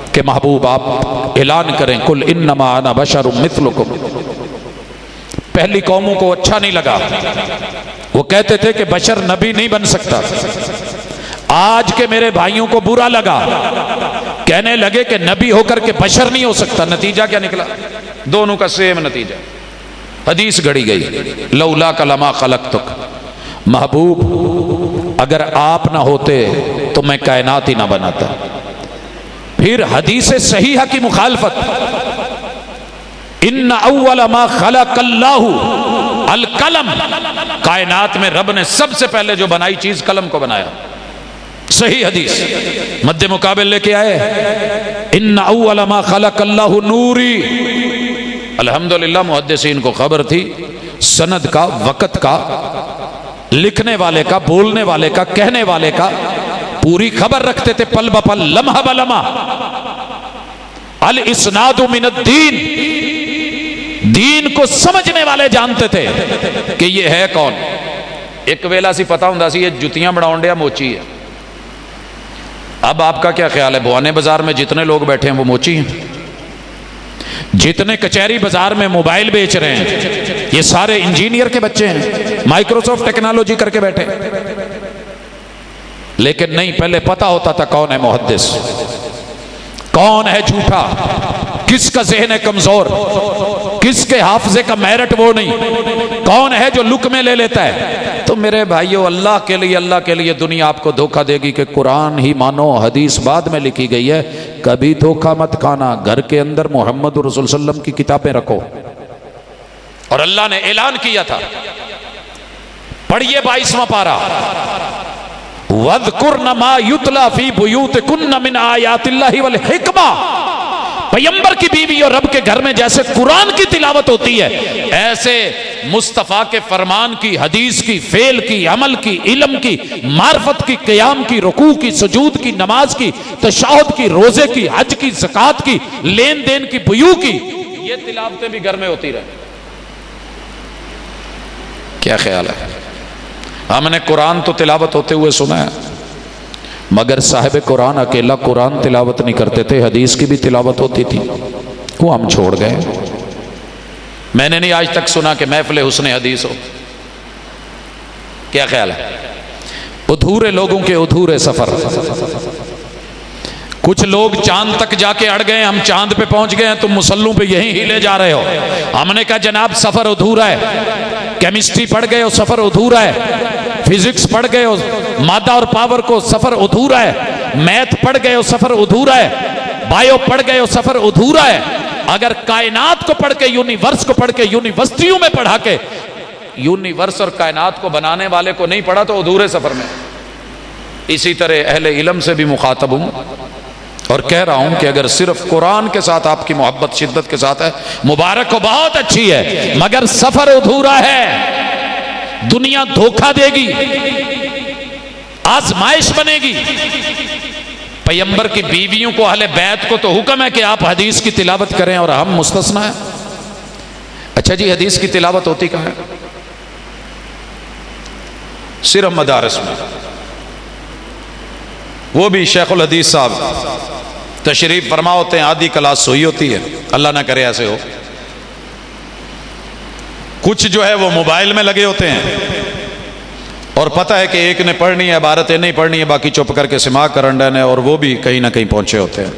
कि महबूब आप ऐलान करें कुल इन्नमा अना बशरुम मिथलुकुम। पहली कौमों को अच्छा नहीं लगा, वो कहते थे कि बशर नबी नहीं बन सकता। आज के मेरे भाइयों को बुरा लगा, कहने लगे कि नबी होकर के बशर नहीं हो सकता। नतीजा क्या निकला? दोनों का सेम नतीजा, हदीस गढ़ी गई लौला कलमा खलक़तुक। महबूब अगर आप ना होते तो मैं कायनात ही ना बनाता। फिर हदीस सहीहा की मुखालफत, इन्ना अव्वल मा खलक़ल्लाहु अल कलम, कायनात में रब ने सबसे पहले जो बनाई चीज कलम को बनाया। सही हदीस मद्दे मुकाबिल लेके आए, इन्ना अव्वल मा खलक़ल्लाहु नूरी। अल्हम्दुलिल्लाह मुहद्दिसीन को खबर थी, सनद का, वक़्त का, लिखने वाले का, बोलने वाले का, कहने वाले का पूरी खबर रखते थे, पल ब पल, लम्हा ब लम्हा। अल इस्नादु मिनद्दीन, दीन को समझने वाले जानते थे कि ये है कौन। एक वेला सी पता हुंदा सी ये जुतियां बनाउण दिया मोची है। अब आपका क्या ख्याल है, बुआने बाजार में जितने लोग बैठे हैं वो मोची हैं? जितने कचहरी बाजार में मोबाइल बेच रहे हैं ये सारे इंजीनियर के बच्चे हैं, माइक्रोसॉफ्ट टेक्नोलॉजी करके बैठे। लेकिन नहीं, पहले पता होता था कौन है मुहद्दिस, कौन है झूठा, किसका ज़हन है कमजोर, किसके हाफजे का मेरिट वो नहीं, कौन है जो लुक में ले लेता है। तो मेरे भाइयों, अल्लाह के लिए दुनिया आपको धोखा देगी कि कुरान ही मानो, हदीस बाद में लिखी गई है। कभी धोखा मत खाना, घर के अंदर मोहम्मद रसूल सल्लल्लाहु की किताबें रखो। और अल्लाह ने ऐलान किया था, पढ़िए 22वां पारा, वज़कुरन मा युतला फी बुयूतिकुन्न मिन आयातिल्लाहि वल हिकमा। पैगंबर की बीवी और रब के घर में जैसे कुरान की तिलावत होती है, ऐसे मुस्तफ़ा के फरमान की, हदीस की, फेल की, अमल की, इल्म की, मार्फत की, क़याम की, रुकू की, सुजूद की, नमाज की, तशहुद की, रोजे की, हज की, ज़कात की, लेन देन की, बुयू की, ये तिलावतें भी घर में होती रहे। क्या ख्याल है? हमने कुरान तो तिलावत होते हुए सुना है, मगर साहिब कुरान अकेला कुरान तिलावत नहीं करते थे, हदीस की भी तिलावत होती थी, वो हम छोड़ गए। मैंने नहीं आज तक सुना कि महफिल हुस्ने हदीस हो। क्या ख्याल है? अधूरे लोगों के अधूरे सफर। कुछ लोग चांद तक जाके अड़ गए, हम चांद पे पहुंच गए हैं, तुम मुसल्लों पे यहीं हिले जा रहे हो। हमने कहा जनाब सफर अधूरा है, केमिस्ट्री पढ़ गए हो, सफर अधूरा है, फिजिक्स पढ़ गए हो, मादा और पावर को, सफर अधूरा है, मैथ पढ़ गए हो, सफर अधूरा है, बायो पढ़ गए हो, सफर अधूरा है। अगर कायनात को पढ़ के, यूनिवर्स को पढ़ के, यूनिवर्सिटियों में पढ़ा के यूनिवर्स और कायनात को बनाने वाले को नहीं पढ़ा तो अधूरे सफर में। इसी तरह अहले इल्म से भी मुखातब हूं और कह रहा हूं कि अगर सिर्फ कुरान के साथ आपकी मोहब्बत शिद्दत के साथ है, मुबारक हो, बहुत अच्छी है, मगर सफर अधूरा है। दुनिया धोखा देगी, आजमाइश बनेगी। पैगंबर की बीवियों को, अहले बैत को तो हुक्म है कि आप हदीस की तिलावत करें और हम मुस्तस्ना है। अच्छा जी, हदीस की तिलावत होती कहां है? सिर्फ मदारस में, वो भी शेखुल हदीस साहब तशरीफ फरमा होते हैं, आधी क्लास सोई होती है, अल्लाह ना करे ऐसे हो। कुछ जो है वो मोबाइल में लगे होते हैं और पता है कि एक ने पढ़नी है, इबारतें नहीं पढ़नी है, बाकी चुप करके सिमा करन है, और वो भी कहीं ना कहीं पहुंचे होते हैं।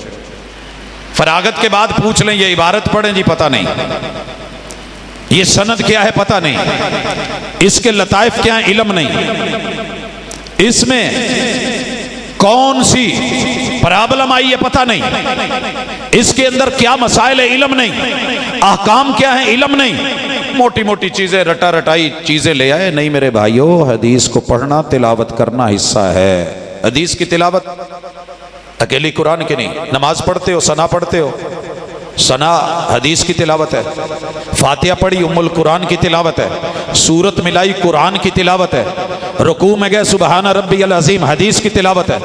फरागत के बाद पूछ लें ये इबारत पढ़ें जी, पता नहीं, ये सनद क्या है पता नहीं, इसके लताइफ क्या है इल्म नहीं, इसमें कौन सी प्रॉब्लम आई है पता नहीं, इसके अंदर क्या मसाइल है इल्म नहीं, अहकाम क्या है इल्म नहीं, मोटी मोटी चीजें, रटा रटाई चीजें ले आए। नहीं मेरे भाइयों, हदीस को पढ़ना, तिलावत करना हिस्सा है। हदीस की तिलावत अकेली कुरान की नहीं, नमाज पढ़ते हो, सना पढ़ते हो, सना हदीस की तिलावत है, फातिहा पढ़ी उम्मुल कुरान की तिलावत है, सूरत मिलाई कुरान की तिलावत है, रुकू में गए सुबहान रब्बियल अज़ीम हदीस की तिलावत है,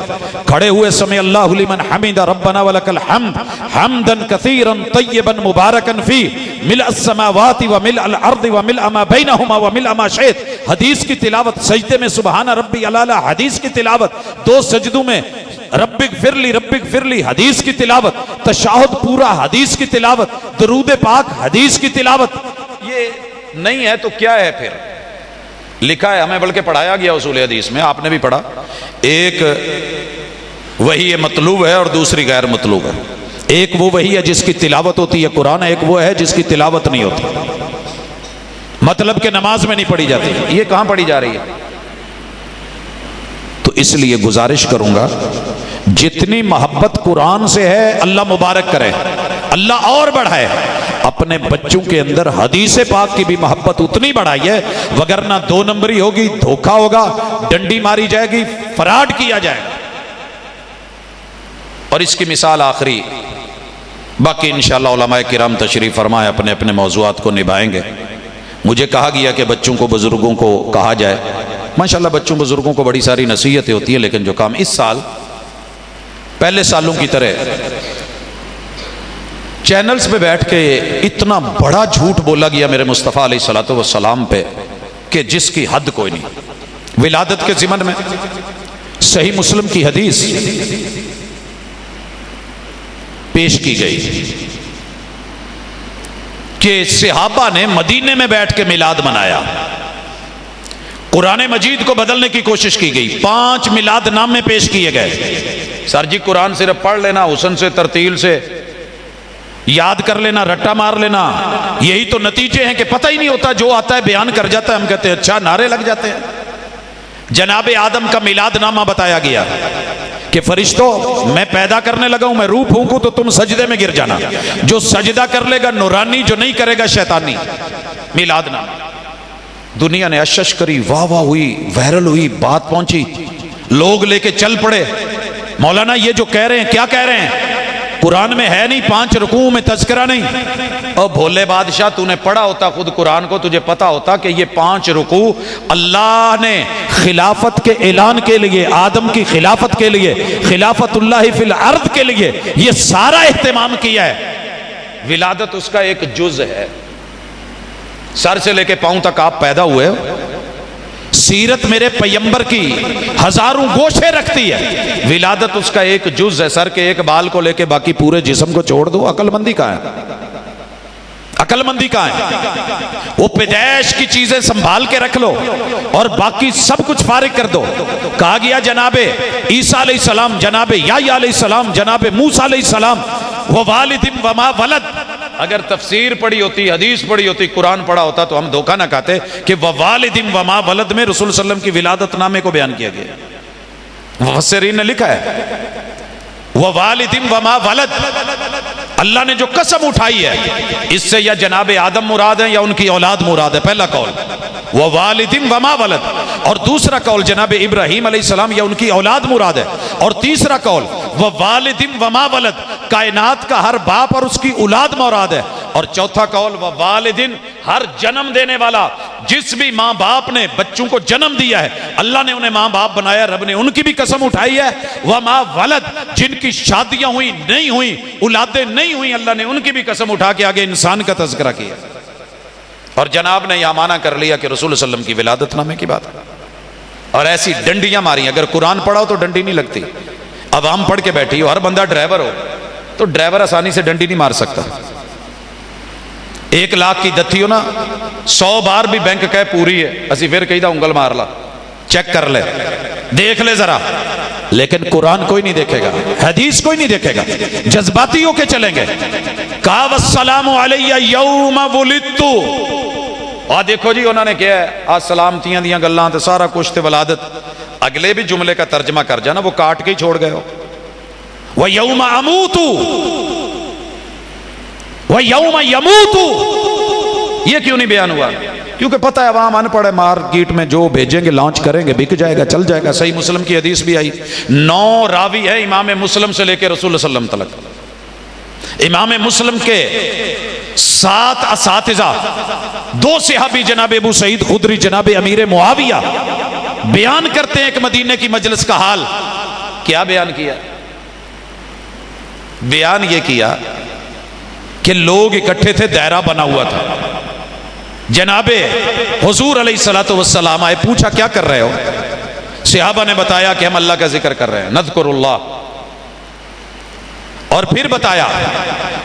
खड़े हुए समय अल्लाहु लिमन हमीदा रब्बना वलकल हम्द हम्दन कसीरन तय्यबन मुबारकन फी मिलअस समावाति व मिलअल अर्दि व मिलअ मा बैनहुमा व मिलअ मा शैत। हदीस की तिलावत, सजदे में सुबहान रब्बियल आला हदीस की तिलावत, दो सजदों में रब्बिक फिरली हदीस की तिलावत, तशहुद पूरा हदीस की तिलावत, दरूद पाक हदीस की तिलावत। ये नहीं है तो क्या है फिर? लिखा है हमें, बल्कि पढ़ाया गया उसूल हदीस में, आपने भी पढ़ा, एक वही है मतलूब है और दूसरी गैर मतलूब है। एक वो वही है जिसकी तिलावत होती है कुरान, एक वो है जिसकी तिलावत नहीं होती, मतलब कि नमाज में नहीं पढ़ी जाती। ये कहां पढ़ी जा रही है? तो इसलिए गुजारिश करूंगा, जितनी मोहब्बत कुरान से है अल्लाह मुबारक करे, अल्लाह और बढ़ाए, अपने बच्चों के अंदर हदीस पाक की भी मोहब्बत उतनी बढ़ाई है, वगरना 2 नंबरी होगी, धोखा होगा, डंडी मारी जाएगी, फराड किया जाएगा। और इसकी मिसाल आखिरी, बाकी इंशाअल्लाह उलमाए किराम तशरीफ फरमाए अपने अपने मौज़ूआत को निभाएंगे। मुझे कहा गया कि बच्चों को बुजुर्गों को कहा जाए, माशाअल्लाह बच्चों बुजुर्गों को बड़ी सारी नसीहतें होती है, लेकिन जो काम इस साल पहले सालों की तरह चैनल्स पे बैठ के इतना बड़ा झूठ बोला गया मेरे मुस्तफ़ा अलैहिस्सलातु वस्सलाम पे कि जिसकी हद कोई नहीं। विलादत के ज़िमन में सही मुस्लिम की हदीस पेश की गई कि सहाबा ने मदीने में बैठ के मिलाद मनाया। कुरान मजीद को बदलने की कोशिश की गई, 5 मिलाद नामे पेश किए गए। सर जी कुरान सिर्फ पढ़ लेना, हुसन से तरतील से याद कर लेना, रट्टा मार लेना, यही तो नतीजे हैं कि पता ही नहीं होता, जो आता है बयान कर जाता है। हम कहते हैं अच्छा, नारे लग जाते हैं। जनाब आदम का मिलाद नामा बताया गया कि फरिश्तों मैं पैदा करने लगा हूं, मैं रूह फूंकूं तो तुम सजदे में गिर जाना, जो सजदा कर लेगा नूरानी, जो नहीं करेगा शैतानी। मिलाद नामा दुनिया ने अशश करी, वाह वाह हुई, वायरल हुई, बात पहुंची, लोग लेके चल पड़े। मौलाना ये जो कह रहे हैं, क्या कह रहे हैं? कुरान में है नहीं, 5 रुकू में तज़किरा नहीं। और भोले बादशाह, तूने पढ़ा होता खुद कुरान को, तुझे पता होता कि ये 5 रुकू अल्लाह ने खिलाफत के ऐलान के लिए, आदम की खिलाफत के लिए, खिलाफतुल्लाहि फिल अर्द के लिए ये सारा एहतमाम किया है। विलादत उसका एक जुज है। सर से लेके पांव तक आप पैदा हुए हो। सीरत मेरे पैगंबर की हजारों गोशे रखती है, विलादत उसका एक जुज है। सर के एक बाल को लेके बाकी पूरे जिस्म को छोड़ दो, अकलमंदी कहां है? अकलमंदी कहां है? वो पैदाइश की चीजें संभाल के रख लो और बाकी सब कुछ फारिग कर दो। कहा गया जनाबे ईसा अलैहिस्सलाम, जनाबे याह्या अलैहिस्सलाम, जनाबे मूसा अलैहिस्सलाम, व वालिदिम व मा वलद। अगर तफसीर पढ़ी होती, हदीस पढ़ी होती, कुरान पढ़ा होता तो हम धोखा ना खाते कि व वालिदिम व मा वलद में रसूल सल्लल्लाहु अलैहि वसल्लम की विलादत नामे को बयान किया गया। मुफस्सिरीन ने लिखा है व वालिदिम व मा वलद, अल्लाह ने जो कसम उठाई है इससे या जनाबे आदम मुराद है या उनकी औलाद मुराद है। पहला कौल व वालिदिम व मा वलद, और दूसरा कौल जनाबे इब्राहीम अलैहिस्सलाम या उनकी औलाद मुराद है। और तीसरा कौल व वालिदिम व मा वलद, कायनात का हर बाप और उसकी औलाद मुराद है। और चौथा कौल व वालिदिन, हर जन्म देने वाला, जिस भी माँ बाप ने बच्चों को जन्म दिया है, अल्लाह ने उन्हें माँ बाप बनाया, रब ने उनकी भी कसम उठाई है। व मा वलद, जिनकी शादियां हुई नहीं हुई, औलादें नहीं हुई, अल्लाह ने उनकी भी कसम उठा के आगे इंसान का तज़किरा किया। और जनाब ने यह माना कर लिया कि रसूल सल्लल्लाहु अलैहि वसल्लम की विलादत नामे की बात है। और ऐसी डंडियां मारी, अगर कुरान पढ़ाओ तो डंडी नहीं लगती। अब हम पढ़ के बैठी हो, हर बंदा ड्राइवर हो तो ड्राइवर आसानी से डंडी नहीं मार सकता। 1 लाख की दत्ती हो ना, 100 बार भी बैंक कह पूरी है, असी फिर कही उंगल मार ला, चेक कर ले, देख ले जरा। लेकिन कुरान कोई नहीं देखेगा, हदीस कोई नहीं देखेगा, जज्बाती होके चलेंगे। का वस्सलामु अलैया यौम वुलिदतु, और देखो जी उन्होंने क्या है, आज सलामतियां दियां गल्लां ते सारा कुछ ते वलादत। अगले भी जुमले का तर्जमा कर जाना, वो काट के ही छोड़ गए हो। वह यौम अमूतु वह यौम यमूतु, ये क्यों नहीं बयान हुआ? क्योंकि पता है अवाम अनपढ़ है, मार्केट में जो भेजेंगे लॉन्च करेंगे, बिक जाएगा, चल जाएगा। सही मुस्लिम की हदीस भी आई, 9 रावी है इमाम मुस्लिम से लेकर रसूल सल्लल्लाहु अलैहि वसल्लम तक। इमाम मुस्लिम के 7 असातिज़ा, 2 सहाबी जनाब अबू सईद खुदरी, जनाब अमीर मुआविया बयान करते हैं एक मदीने की मजलिस का हाल। क्या बयान किया? बयान ये किया कि लोग इकट्ठे थे, दायरा बना हुआ था, जनाबे हुजूर अलैहिस्सलातु वस्सलाम आए, पूछा क्या कर रहे हो? सहाबा ने बताया कि हम अल्लाह का जिक्र कर रहे हैं, नज़्कुरुल्लाह। और फिर बताया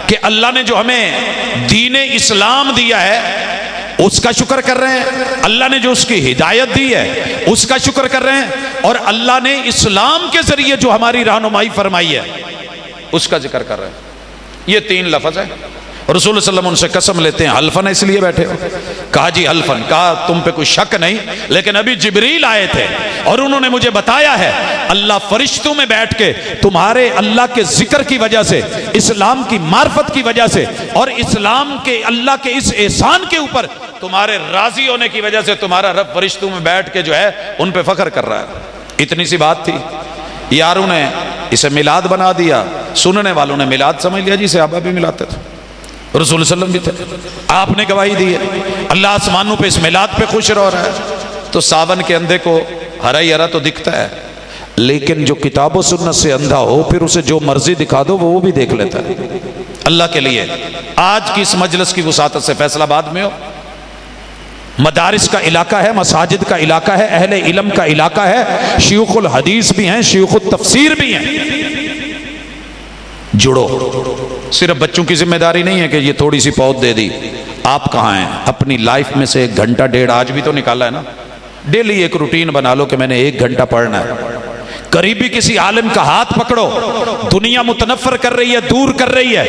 कि अल्लाह ने जो हमें दीने इस्लाम दिया है उसका शुक्र कर रहे हैं, अल्लाह ने जो उसकी हिदायत दी है उसका शुक्र कर रहे हैं, और अल्लाह ने इस्लाम के जरिए जो हमारी रहनुमाई फरमाई है उसका जिक्र कर रहे हैं। ये 3 लफ्ज है। रसूल सल्लल्लाहु अलैहि वसल्लम उनसे कसम लेते हैं, हल्फन इसलिए बैठे हो? कहा जी हल्फन। कहा तुम पे कोई शक नहीं, लेकिन अभी जिब्रील आए थे और उन्होंने मुझे बताया है अल्लाह फरिश्तों में बैठ के तुम्हारे अल्लाह के जिक्र की वजह से, इस्लाम की मार्फत की वजह से और इस्लाम के अल्लाह के इस एहसान के ऊपर तुम्हारे राजी होने की वजह से तुम्हारा रब फरिश्तों में बैठ के जो है उन पे फख्र कर रहा है। इतनी सी बात थी, यारों ने इसे मिलाद बना दिया, सुनने वालों ने मिलाद समझ लिया जी, सहाबा भी मिलाते थे, रसूल सल्लम भी थे, आपने गवाही दी है, अल्लाह आसमानों पे इस मिलाद पे खुश रह रहा है। तो सावन के अंधे को हरा ही हरा तो दिखता है, लेकिन जो किताब व सुन्नत से अंधा हो फिर उसे जो मर्जी दिखा दो वो भी देख लेता है। अल्लाह के लिए आज की इस मजलिस की वसातत से फैसलाबाद में हो, मदारिस का इलाका है, मसाजिद का इलाका है, अहले इल्म का इलाका है, शयूखुल हदीस भी हैं, शयूखुल तफसीर भी हैं। जुड़ो, सिर्फ बच्चों की जिम्मेदारी नहीं है कि ये थोड़ी सी पौध दे दी। आप कहाँ हैं? अपनी लाइफ में से 1 घंटा 1.5 आज भी तो निकाला है ना। डेली एक रूटीन बना लो कि मैंने 1 घंटा पढ़ना है। करीबी किसी आलिम का हाथ पकड़ो, दुनिया मुतनफर कर रही है, दूर कर रही है,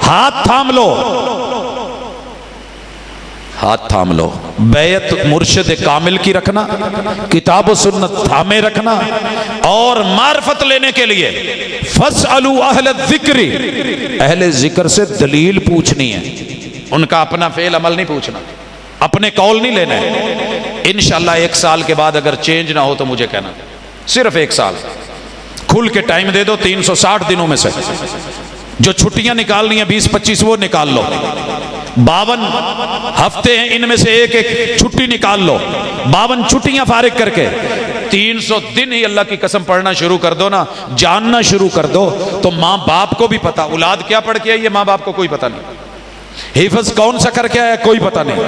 हाथ थाम लो, हाथ थाम लो। बैत मुर्शिद कामिल की रखना, किताब सुन्नत थामे रखना और मार्फत लेने के लिए फसअलू अहल ज़िक्री, अहले जिक्र से दलील पूछनी है, उनका अपना फेल अमल नहीं पूछना, अपने कौल नहीं लेना है। इंशाअल्लाह 1 साल के बाद अगर चेंज ना हो तो मुझे कहना, सिर्फ 1 साल खुल के टाइम दे दो। 360 दिनों में से जो छुट्टियां निकालनी है 20-25 वो निकाल लो। 52 हफ्ते हैं, इनमें से एक छुट्टी निकाल लो। 52 छुट्टियां फारिग करके 300 दिन ही अल्लाह की कसम पढ़ना शुरू कर दो ना, जानना शुरू कर दो तो माँ बाप को भी पता, औलाद क्या पढ़ के आई है माँ बाप को कोई पता नहीं, हिफ्ज कौन सा करके आया कोई पता नहीं,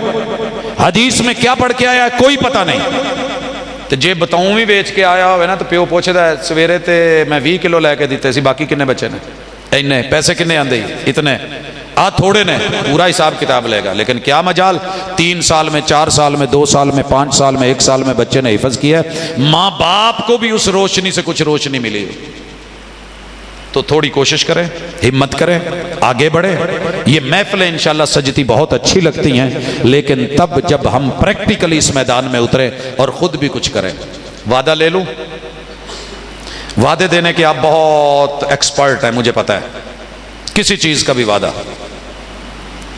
हदीस में क्या पढ़ के आया कोई पता नहीं। तो जे बताऊं भी बेच के आया हो ना तो प्यो पूछता है सवेरे ते मैं 20 किलो लैके दिते सी, बाकी किन्ने बचे ने, इन्ने पैसे किन्ने आंदे, इतने आ थोड़े ने, पूरा हिसाब किताब लेगा। लेकिन क्या मजाल 3 साल में, 4 साल में, 2 साल में, 5 साल में, 1 साल में बच्चे ने हिफज किया, माँ बाप को भी उस रोशनी से कुछ रोशनी मिली। तो थोड़ी कोशिश करें, हिम्मत करें, आगे बढ़े। ये महफिलें इंशाल्लाह सजती बहुत अच्छी लगती हैं, लेकिन तब जब हम प्रैक्टिकली इस मैदान में उतरे और खुद भी कुछ करें। वादा ले लूं, वादे देने के आप बहुत एक्सपर्ट हैं, मुझे पता है। किसी चीज का भी वादा,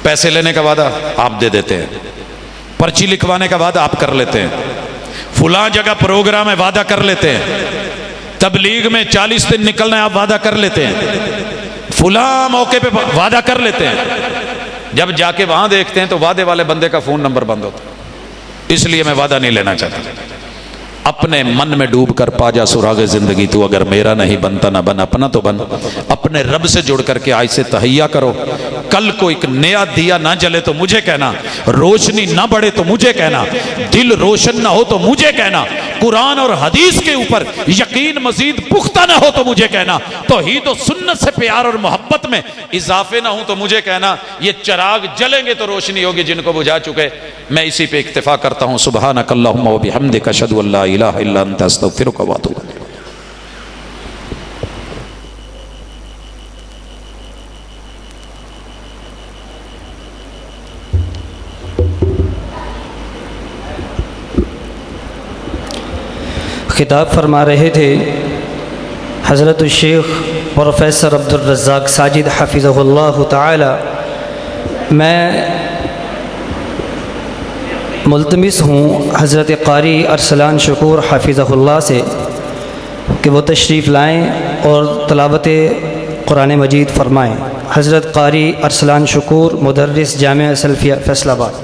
पैसे लेने का वादा आप दे देते हैं, पर्ची लिखवाने का वादा आप कर लेते हैं, फुला जगह प्रोग्राम है वादा कर लेते हैं, तबलीग में 40 दिन निकलना है आप वादा कर लेते हैं, फुला मौके पे वादा कर लेते हैं। जब जाके वहां देखते हैं तो वादे वाले बंदे का फोन नंबर बंद होता है। इसलिए मैं वादा नहीं लेना चाहता। अपने मन में डूब कर पा जा सुरागे जिंदगी, तू अगर मेरा नहीं बनता ना बन अपना तो बन। अपने रब से जुड़ करके आज से तहैया करो। कल को एक नया दिया ना जले तो मुझे कहना, रोशनी ना बढ़े तो मुझे कहना, दिल रोशन ना हो तो मुझे कहना, कुरान और हदीस के ऊपर यकीन मजीद पुख्ता ना हो तो मुझे कहना, तौहीद और सुन्नत से प्यार और मोहब्बत में इजाफे ना हो तो मुझे कहना। ये चिराग जलेंगे तो रोशनी होगी, जिनको बुझा चुके। मैं इसी पे इक्तिफा करता हूँ। सुबहानक अल्लाहुम्मा व बिहम्दिका अशहदु अल्ला इलाहा इल्ला अंता अस्तगफिरुका व अतूबु इलैक। खिताब फरमा रहे थे हज़रत शेख प्रोफेसर अब्दुल रज़्ज़ाक़ साजिद हफ़िज़हुल्लाह ताला। मैं मुल्तमिस हूँ हज़रत क़ारी अरसलान शकूर हफ़िज़हुल्लाह से कि वो तशरीफ़ लाएँ और तलावत कुरान मजीद फ़रमाएँ। हज़रत क़ारी अरसलान शकूर मुदर्रिस जामिया सल्फ़िया फैसलाबाद।